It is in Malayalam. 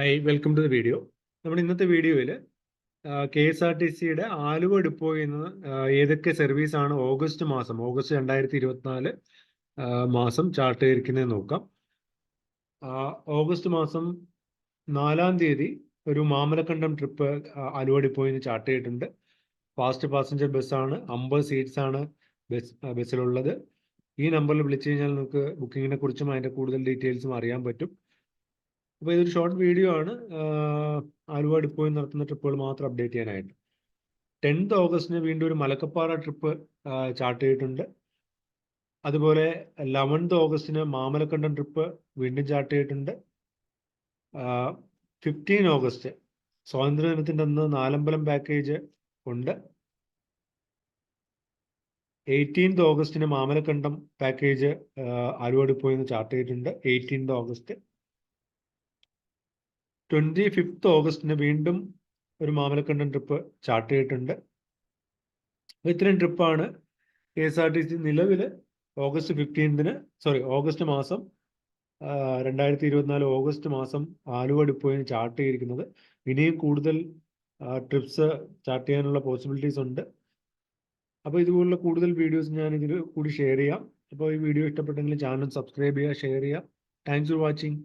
Hi, welcome to the video. നമ്മുടെ ഇന്നത്തെ വീഡിയോയിൽ KSRTCയുടെ ആലുവ ഡിപ്പോയിൽ നിന്ന് ഏതൊക്കെ സർവീസാണ് ഓഗസ്റ്റ് 2024 മാസം ചാർട്ട് ചെയ്തിരിക്കുന്നത് നോക്കാം. ഓഗസ്റ്റ് മാസം 4-ാം തീയതി ഒരു മാമലക്കണ്ടം ട്രിപ്പ് ആലുവ ഡിപ്പോയിൽ നിന്ന് ചാർട്ട് ചെയ്തിട്ടുണ്ട്. ഫാസ്റ്റ് പാസഞ്ചർ ബസ്സാണ്, 50 സീറ്റ്സ് ആണ് ബസ്സിലുള്ളത്. ഈ നമ്പറിൽ വിളിച്ചു കഴിഞ്ഞാൽ നിങ്ങൾക്ക് ബുക്കിങ്ങിനെ കുറിച്ചും അതിൻ്റെ കൂടുതൽ ഡീറ്റെയിൽസും അറിയാൻ പറ്റും. അപ്പോൾ ഇതൊരു ഷോർട്ട് വീഡിയോ ആണ്, ആലുവ ഡിപ്പോയിൽ നടത്തുന്ന ട്രിപ്പുകൾ മാത്രം അപ്ഡേറ്റ് ചെയ്യാനായിട്ട്. 10th ഓഗസ്റ്റിന് വീണ്ടും ഒരു മലക്കപ്പാറ ട്രിപ്പ് ചാർട്ട് ചെയ്തിട്ടുണ്ട്. അതുപോലെ 11th ഓഗസ്റ്റിന് മാമലക്കണ്ടം ട്രിപ്പ് വീണ്ടും ചാർട്ട് ചെയ്തിട്ടുണ്ട്. 15 ഓഗസ്റ്റ് സ്വാതന്ത്ര്യദിനത്തിൻ്റെ അന്ന് നാലമ്പലം പാക്കേജ് ഉണ്ട്. 18th ഓഗസ്റ്റിന് മാമലക്കണ്ടം പാക്കേജ് ആലുവ ഡിപ്പോയിൽ നിന്ന് ചാർട്ട് ചെയ്തിട്ടുണ്ട്. 18th ഓഗസ്റ്റ് 25th ഓഗസ്റ്റിന് വീണ്ടും ഒരു മാമലക്കണ്ടം ട്രിപ്പ് ചാർട്ട് ചെയ്തിട്ടുണ്ട്. ഇത്രയും ട്രിപ്പാണ് KSRTC നിലവിൽ ഓഗസ്റ്റ് 15-ന് ഓഗസ്റ്റ് മാസം 2024 ഓഗസ്റ്റ് മാസം ആലുവ ഡിപ്പോയിൽ ചാർട്ട് ചെയ്തിരിക്കുന്നത്. ഇനിയും കൂടുതൽ ട്രിപ്സ് ചാർട്ട് ചെയ്യാനുള്ള പോസിബിലിറ്റീസ് ഉണ്ട്. അപ്പോൾ ഇതുപോലുള്ള കൂടുതൽ വീഡിയോസ് ഞാൻ ഇതിൽ കൂടി ഷെയർ ചെയ്യാം. അപ്പോൾ ഈ വീഡിയോ ഇഷ്ടപ്പെട്ടെങ്കിൽ ചാനൽ സബ്സ്ക്രൈബ് ചെയ്യുക, ഷെയർ ചെയ്യുക. Thanks for watching.